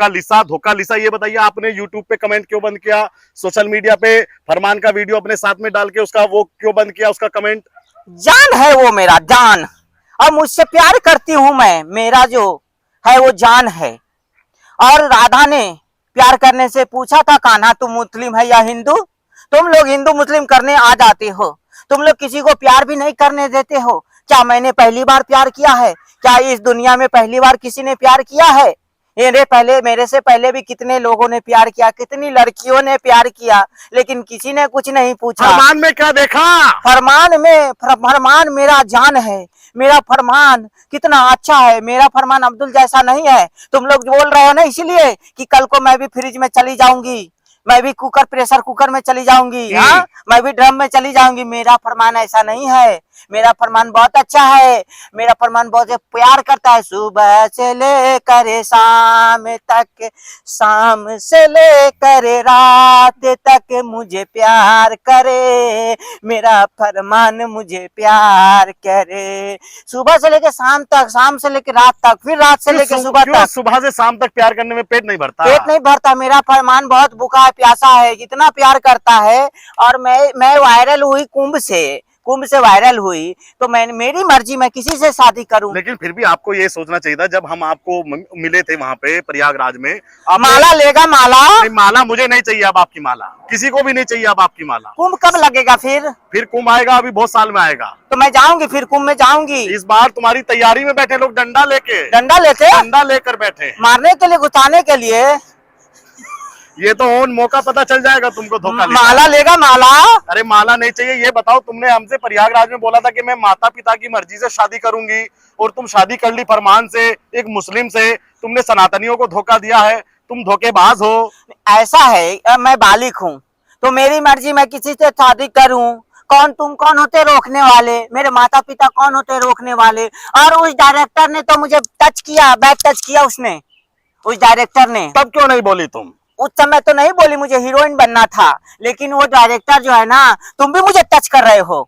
धोखा लिसा, ये बताइए आपने यूट्यूब पे कमेंट क्यों बंद किया? सोशल मीडिया पे फरमान का वीडियो अपने साथ में डाल के उसका वो क्यों बंद किया, उसका कमेंट? जान है वो मेरा जान, और मुझसे प्यार करती हूँ मैं, मेरा जो है वो जान है। और राधा ने प्यार करने से पूछा था, कान्हा तुम मुस्लिम है या हिंदू? तुम लोग हिंदू मुस्लिम करने आ जाते हो, तुम लोग किसी को प्यार भी नहीं करने देते हो। क्या मैंने पहली बार प्यार किया है? क्या इस दुनिया में पहली बार किसी ने प्यार किया है? मेरे से पहले भी कितने लोगों ने प्यार किया, कितनी लड़कियों ने प्यार किया, लेकिन किसी ने कुछ नहीं पूछा। फरमान में क्या देखा? फरमान मेरा जान है, मेरा फरमान कितना अच्छा है। मेरा फरमान अब्दुल जैसा नहीं है। तुम लोग बोल रहे हो ना इसलिए कि कल को मैं भी फ्रिज में चली जाऊंगी, मैं भी प्रेशर कुकर में चली जाऊंगी, हाँ मैं भी ड्रम में चली जाऊंगी। मेरा फरमान ऐसा नहीं है, मेरा फरमान बहुत अच्छा है। मेरा फरमान बहुत प्यार करता है, सुबह से लेकर शाम तक, शाम से लेकर रात तक मुझे प्यार करे। मेरा फरमान मुझे प्यार करे, सुबह से लेकर शाम तक, शाम से लेकर रात तक, फिर रात से लेकर सुबह तक। सुबह से शाम तक प्यार करने में पेट नहीं भरता? पेट नहीं भरता। मेरा फरमान बहुत भूखा है, प्यासा है, इतना प्यार करता है। और मैं वायरल हुई कुंभ से वायरल हुई, तो मेरी मर्जी, मैं किसी से शादी करूं। लेकिन फिर भी आपको ये सोचना चाहिए था, जब हम आपको मिले थे वहां पे प्रयागराज में। माला लेगा माला? नहीं, माला मुझे नहीं चाहिए अब आपकी माला, किसी को भी नहीं चाहिए अब आपकी माला। कुंभ कब लगेगा फिर कुंभ आएगा, अभी बहुत साल में आएगा। तो मैं जाऊंगी, फिर कुंभ में जाऊंगी। इस बार तुम्हारी तैयारी में बैठे लोग डंडा लेकर बैठे, मारने के लिए, घुसाने के लिए। ये तो मौका पता चल जाएगा तुमको धोखा। माला लेगा माला? अरे माला नहीं चाहिए। ये बताओ, तुमने हमसे प्रयागराज में बोला था कि मैं माता पिता की मर्जी से शादी करूंगी, और तुम शादी कर ली फरमान से, एक मुस्लिम से। तुमने सनातनियों को धोखा दिया है, तुम धोखेबाज हो। ऐसा है, मैं बालिक हूँ तो मेरी मर्जी, मैं किसी से शादी करूं। तुम कौन होते रोकने वाले? मेरे माता पिता कौन होते रोकने वाले? और उस डायरेक्टर ने तो मुझे टच किया, बैक टच किया उसने, उस डायरेक्टर ने। तब क्यों नहीं बोली तुम? उस समय तो नहीं बोली, मुझे हीरोइन बनना था। लेकिन वो डायरेक्टर जो है ना, तुम भी मुझे टच कर रहे हो,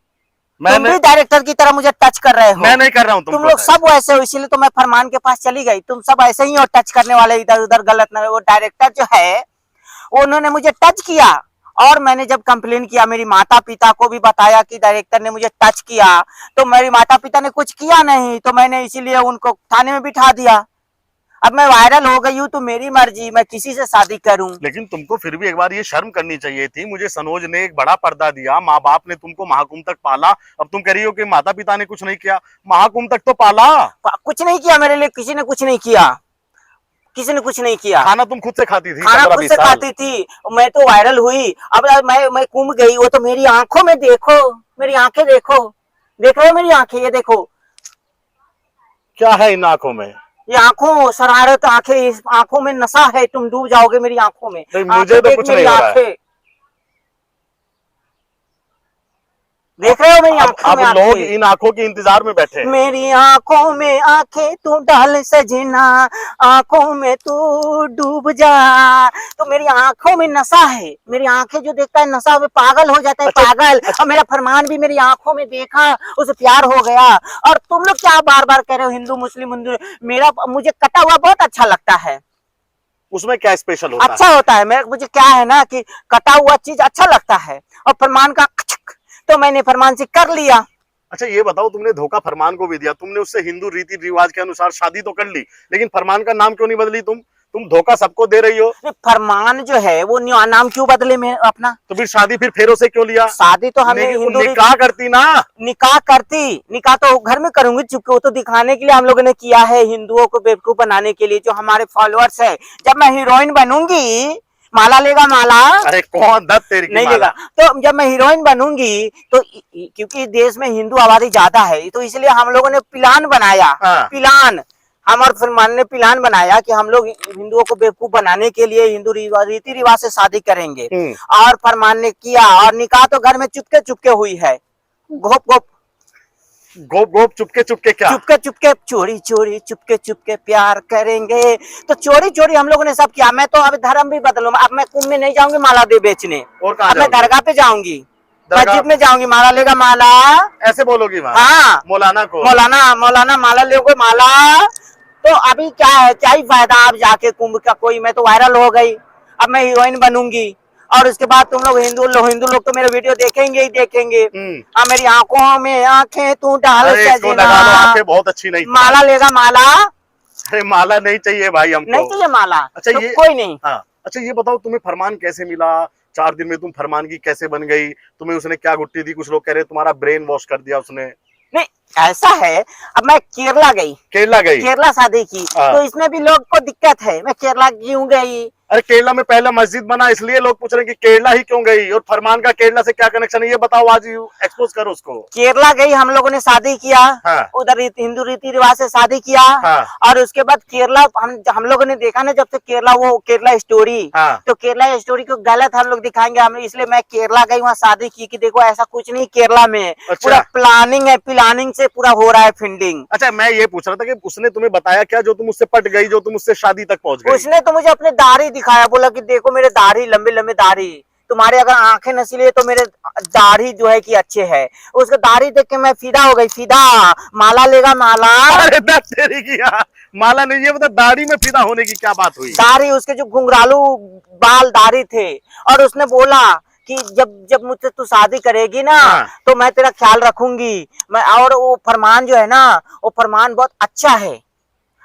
तुम भी डायरेक्टर की तरह मुझे टच कर रहे हो। मैं नहीं कर रहा हूँ, तुम लोग सब वैसे हो, इसीलिए तो मैं फरमान के पास चली गई। तुम सब ऐसे ही हो, टच करने वाले, इधर उधर गलत ना। वो डायरेक्टर जो है, उन्होंने मुझे टच किया, और मैंने जब कंप्लेन किया, मेरी माता पिता को भी बताया कि डायरेक्टर ने मुझे टच किया, तो मेरे माता पिता ने कुछ किया नहीं, तो मैंने इसीलिए उनको थाने में बिठा दिया। अब मैं वायरल हो गई हूँ तो मेरी मर्जी, मैं किसी से शादी करूं। लेकिन तुमको फिर भी एक बार ये शर्म करनी चाहिए थी। मुझे सनोज ने एक बड़ा पर्दा दिया, माँ बाप ने तुमको महाकुंभ तक पाला। अब तुम कह रही हो कि माता पिता ने कुछ नहीं किया। महाकुंभ तक तो पाला। कुछ नहीं किया मेरे लिए, किसी ने कुछ नहीं किया, किसी ने कुछ नहीं किया। खाना तुम खुद से खाती थी? खाना खुद से खाती थी। मैं तो वायरल हुई। अब मैं कुंभ गई, वो तो मेरी आंखों में देखो, मेरी आंखें देखो, देख रहे हो मेरी आंखें? ये देखो क्या है इन आंखों में। ये आंखों शरारत, आंखें, इस आंखों में नशा है, तुम डूब जाओगे मेरी आंखों में। मुझे तो कुछ नहीं हो रहा है। देख रहे हो मेरी आंखों में? अब लोग इन आंखों के इंतजार में बैठे। मेरी आंखों में आंखें तू डाल सजना, आंखों में तू डूब जा। तो मेरी आंखों में नशा है, मेरी आंखें जो देखता है नशा में पागल हो जाता है, पागल। और मेरा फरमान भी मेरी आंखों में देखा, उसे प्यार हो गया। और तुम लोग क्या बार बार कह रहे हो हिंदू मुस्लिम हिंदू? मुझे कटा हुआ बहुत अच्छा लगता है। उसमें क्या स्पेशल होता है? अच्छा होता है। मुझे क्या है ना कि कटा हुआ चीज अच्छा लगता है, और फरमान का तो मैंने फरमान से कर लिया। अच्छा ये बताओ, तुमने धोखा फरमान को भी दिया, तुमने उससे हिंदू रीति रिवाज के अनुसार शादी तो कर ली, लेकिन फरमान का नाम क्यों नहीं बदली? तुम धोखा सबको दे रही हो। फरमान जो है वो नाम क्यों बदले मैं अपना? तो फिर शादी फिर फेरों से क्यों लिया? शादी तो हमने निकाह करती ना। निकाह तो घर में करूंगी, चूंकि वो तो दिखाने के लिए हम लोगों ने किया है, हिंदुओं को बेवकूफ बनाने के लिए, जो हमारे फॉलोअर्स है। जब मैं हीरोइन बनूंगी, माला लेगा माला? अरे कौन दत्त तेरी की नहीं माला? लेगा। तो जब मैं हीरोइन बनूंगी, तो क्योंकि देश में हिंदू आबादी ज्यादा है, तो इसलिए हम लोगों ने प्लान बनाया। हाँ। प्लान हमारे फरमान ने प्लान बनाया कि हम लोग हिंदुओं को बेवकूफ बनाने के लिए हिंदू रीति रिवाज से शादी करेंगे। और फरमान ने किया, और निकाह तो घर में चुपके चुपके हुई है। गोप चुपके चुपके क्या? चुपके चुपके, चोरी चोरी, चुपके चुपके प्यार करेंगे। तो चोरी चोरी हम लोगों ने सब किया। मैं तो अब धर्म भी बदलूंगा। अब मैं कुंभ में नहीं जाऊंगी माला दे बेचने, और कहाँ? मैं दरगाह पे जाऊंगी, मस्जिद में जाऊंगी। माला लेगा माला, ऐसे बोलोगी वहाँ? हाँ, मौलाना को, मौलाना माला लेगा माला, तो अभी क्या है, क्या ही फायदा आप जाके कुंभ का, कोई मैं तो वायरल हो गई, अब मैं हीरोइन बनूंगी और उसके बाद तुम लोग हिंदू लोग तो मेरे वीडियो देखेंगे ही देखेंगे। अब मेरी आंखों में आंखें तू डाल अरे इसको सजना, लगा लो, आंखें बहुत अच्छी नहीं थी। माला लेगा माला, अरे माला नहीं चाहिए भाई हमको। नहीं चाहिए माला। अच्छा तो ये कोई नहीं। हाँ, अच्छा ये बताओ तुम्हें फरमान कैसे मिला? 4 दिन में तुम फरमान की कैसे बन गई? तुम्हें उसने क्या गुट्टी दी? कुछ लोग कह रहे तुम्हारा ब्रेन वॉश कर दिया उसने। नहीं ऐसा है, अब मैं केरला गई, केरला गई, केरला शादी की, हाँ। तो इसमें भी लोग को दिक्कत है, मैं केरला क्यों गई? अरे केरला में पहला मस्जिद बना, इसलिए लोग पूछ रहे हैं कि केरला ही क्यों गई, और फरमान का केरला से क्या कनेक्शन है, ये बताओ, आज एक्सपोज करो उसको। केरला गई, हम लोगों ने शादी किया, हाँ। उधर हिंदू रीति रिवाज से शादी किया, हाँ। और उसके बाद केरला हम लोगों ने देखा ना, जब से केरला वो केरला स्टोरी, हाँ। तो केरला स्टोरी को गलत हम लोग दिखाएंगे, हम इसलिए मैं केरला गई, वहाँ शादी की कि देखो ऐसा कुछ नहीं केरला में। अच्छा। पूरा प्लानिंग है, प्लानिंग से पूरा हो रहा है फिंडिंग। अच्छा मैं ये पूछ रहा था कि उसने तुम्हें बताया क्या, जो तुम उससे पट गई, जो तुम उससे शादी तक पहुंच गई? उसने तो मुझे अपने दाढ़ी दिखाया, बोला कि देखो मेरे दाढ़ी, लंबे लंबे दाढ़ी, तुम्हारे अगर आंखें नसीली है तो मेरे दाढ़ी जो है कि अच्छे है। उसका दाढ़ी देख के मैं फिदा हो गई, फिदा। माला लेगा माला। अरे दस तेरी की यार, माला नहीं, ये बता दाढ़ी में फिदा होने की क्या बात हुई? दाढ़ी, उसके जो घुंघरालू बाल दाढ़ी थे, और उसने बोला कि जब जब मुझसे तू शादी करेगी ना, हाँ। तो मैं तेरा ख्याल रखूंगी मैं। और वो फरमान जो है ना, वो फरमान बहुत अच्छा है,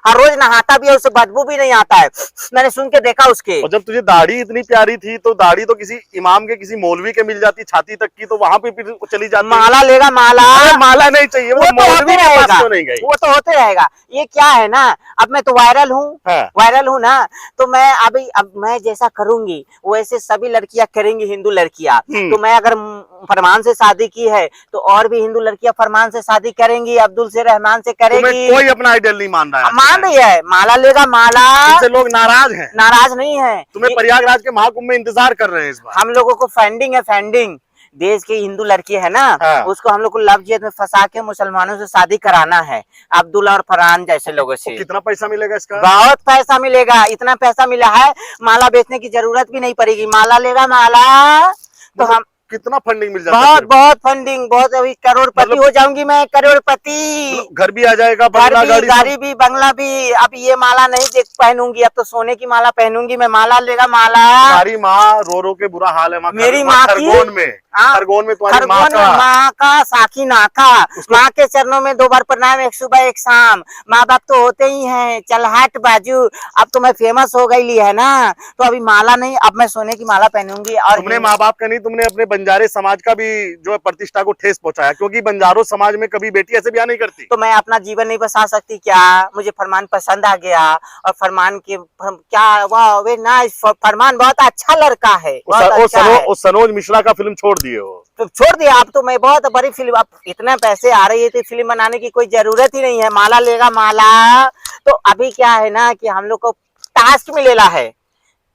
हर रोज नहाता भी है, उससे बदबू भी नहीं आता है, मैंने सुन के देखा उसके। और जब तुझे दाढ़ी इतनी प्यारी थी, तो दाढ़ी तो किसी इमाम के, किसी मौलवी के मिल जाती छाती तक की, तो वहां पे फिर चली जाती। माला लेगा माला। अरे माला नहीं चाहिए, वो तो मौलवी होते के पास रहेगा, क्यों नहीं गई? वो तो होते रहेगा। ये क्या है ना, अब मैं तो वायरल हूँ, हाँ। वायरल हूँ ना, तो मैं अभी अब मैं जैसा करूंगी वैसे सभी लड़कियां करेंगी, हिंदू लड़कियां। तो मैं अगर फरमान से शादी की है, तो और भी हिंदू लड़कियां फरमान से शादी करेंगी, अब्दुल से रहमान से करेगी। कोई अपना आइडियल नहीं मान रहा है? मान रही है, माला लेगा माला। इससे लोग नाराज हैं? नाराज नहीं है, तुम्हें प्रयागराज के महाकुंभ में इंतजार कर रहे हैं इस बार। हम लोगों को फंडिंग है, फंडिंग। देश की हिंदू लड़की है ना, हाँ। उसको हम लोग को लव जिहाद में फंसा के मुसलमानों से शादी कराना है, अब्दुल और फरहान जैसे लोगों से। तो कितना पैसा मिलेगा इसका? बहुत पैसा मिलेगा, इतना पैसा मिला है माला बेचने की जरूरत भी नहीं पड़ेगी। माला लेगा माला, तो हम कितना फंडिंग मिल जाता है? बहुत बहुत फंडिंग, बहुत, अभी करोड़पति हो जाऊंगी मैं, करोड़पति। घर भी आ जाएगा, घर बंगला, भी, गाड़ी भी, बंगला भी। अब ये माला नहीं देख पहनूंगी, अब तो सोने की माला पहनूंगी मैं। माला लेगा माला। तुम्हारी माँ रो रो के बुरा हाल है वहाँ मेरी माँ की? खरगोन में, हाँ। खरगोन में तुम्हारी माँ खरगोन का। में माँ का साकी नाका, माँ के चरणों में 2 बार प्रणाम, एक सुबह एक शाम। माँ बाप तो होते ही हैं, चल हट बाजू। अब तो मैं फेमस हो गई है ना, तो अभी माला नहीं, अब मैं सोने की माला पहनूंगी। और तुमने माँ बाप का नहीं, तुमने अपने बंजारे समाज का भी जो है प्रतिष्ठा को ठेस पहुंचाया, क्योंकि बंजारों समाज में कभी बेटी ऐसे ब्याह नहीं करती। तो मैं अपना जीवन नहीं बसा सकती क्या? मुझे फरमान पसंद आ गया, और फरमान के क्या, वाह वे नाइस, फरमान बहुत अच्छा लड़का है, बहुत अच्छा है। वो सनोज मिश्रा का फिल्म छोड़ दिए हो? तो छोड़ दिया, अब तो मैं बहुत बड़ी फिल्म, अब इतने पैसे आ रही है तो फिल्म बनाने की कोई जरूरत ही नहीं है। माला लेगा माला। तो अभी क्या है ना कि हम लोग को टास्क मिलेला है,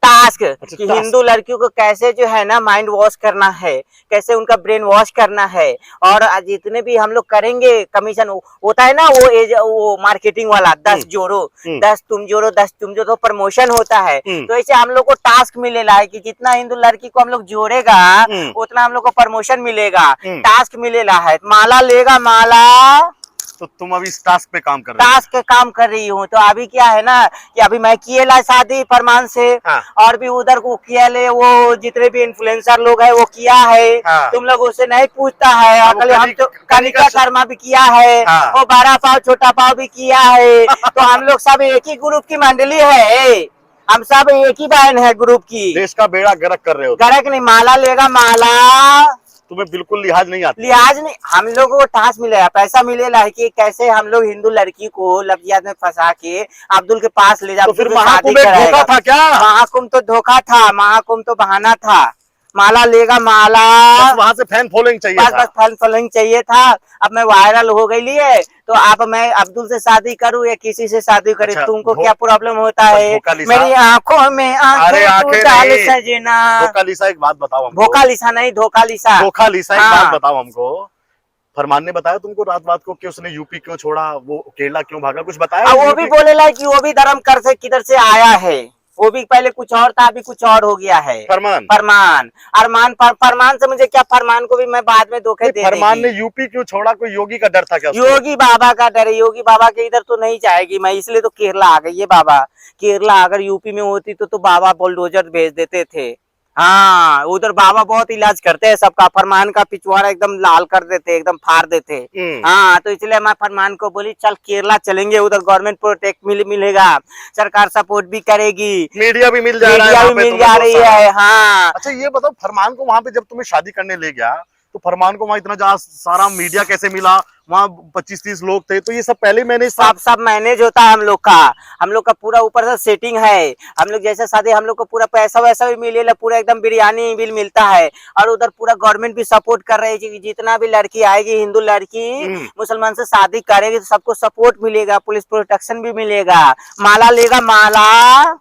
टास्क कि हिंदू लड़कियों को कैसे जो है ना माइंड वॉश करना है, कैसे उनका ब्रेन वॉश करना है। और जितने भी हम लोग करेंगे, कमीशन होता है ना, वो मार्केटिंग वाला, 10 जोड़ो, 10 तुम जोड़ो, 10 तुम जोड़ो, प्रमोशन होता है। तो ऐसे हम लोग को टास्क मिलेला है कि जितना हिंदू लड़की को हम लोग जोड़ेगा, उतना हम लोग को प्रमोशन मिलेगा, टास्क मिलेला है। माला लेगा माला। तो तुम अभी इस टास्क पे काम कर रही हो? टास्क पे काम कर रही हूँ। तो अभी क्या है ना कि अभी मैं किए ला शादी फरमान से, हाँ। और भी उधर को किया ले, वो जितने भी इन्फ्लुएंसर लोग है वो किया है। हाँ। तुम लोग उससे नहीं पूछता है। अगले हम तो कनिका शर्मा भी किया है। हाँ। वो 12 पाव छोटा पाव भी किया है। तो हम लोग सब एक ही ग्रुप की मंडली है, हम सब एक ही बहन है ग्रुप की। देश का बेड़ा गर्क कर रहे हो? गर्क नहीं, माला लेगा माला। तुम्हें बिल्कुल लिहाज नहीं आता? लिहाज नहीं, हम लोगों को टास्क मिलेगा, पैसा मिलेगा कि कैसे हम लोग हिंदू लड़की को लफ्जियात में फंसा के अब्दुल के पास ले जा। तो फिर महाकुंभ एक धोखा था क्या? महाकुंभ तो धोखा था, महाकुंभ तो बहाना था। माला लेगा माला, वहां से फैन फॉलोइंग चाहिए बस था। बस फैन फॉलोइंग चाहिए था। अब मैं वायरल हो गई लिए, तो आप मैं अब्दुल से शादी करूँ या किसी से शादी करे, अच्छा, तुमको क्या प्रॉब्लम होता है? मेरी आंखों में आंखें डाल सजना। धोखा लिसा, एक बात बताओ हमको। धोखा लिसा नहीं, धोखा लिसा, धोखा लिसा, एक हाँ। बात बताओ हमको। फरमान ने बताया तुमको रात को कि उसने यूपी क्यों छोड़ा, वो केरला क्यों भागा, कुछ बताया? वो भी बोलेला कि वो भी धर्म कर से किधर से आया है, वो भी पहले कुछ और था, अभी कुछ और हो गया है। फरमान फरमान अरमान फरमान से मुझे क्या, फरमान को भी मैं बाद में धोखे दे फरमान ने देंगी। यूपी क्यों छोड़ा? कोई योगी का डर था क्या उसको? योगी बाबा का डर है, योगी बाबा के इधर तो नहीं जाएगी मैं, इसलिए तो केरला आ गई है बाबा। केरला अगर यूपी में होती तो बाबा बुलडोजर भेज देते थे। हाँ, उधर बाबा बहुत इलाज करते हैं सबका, फरमान का पिछवाड़ा एकदम लाल कर देते, एकदम फाड़ देते। हाँ, तो इसलिए मैं फरमान को बोली चल केरला चलेंगे, उधर गवर्नमेंट प्रोटेक्ट मिलेगा, सरकार सपोर्ट भी करेगी, मीडिया भी मिल जा रहा है, मीडिया भी वहाँ पे मिल तुम्हें जा बहुत रही सारा। है। हाँ, अच्छा ये बताओ, फरमान को वहां पे जब तुम्हें शादी करने ले गया तो फरमान को वहां इतना ज्यादा सारा मीडिया कैसे मिला? वहां 25-30 लोग थे, तो ये सब पहले मैंने सब मैनेज होता है हम लोग का पूरा ऊपर से सेटिंग है। हम लोग जैसे शादी, हम लोग को पूरा पैसा वैसा भी मिलेगा, पूरा एकदम बिरयानी बिल मिलता है। और उधर पूरा गवर्नमेंट भी सपोर्ट कर रही है कि जितना भी लड़की आएगी, हिंदू लड़की मुसलमान से शादी करेगी तो सबको सपोर्ट मिलेगा, पुलिस प्रोटेक्शन भी मिलेगा, माला लेगा माला।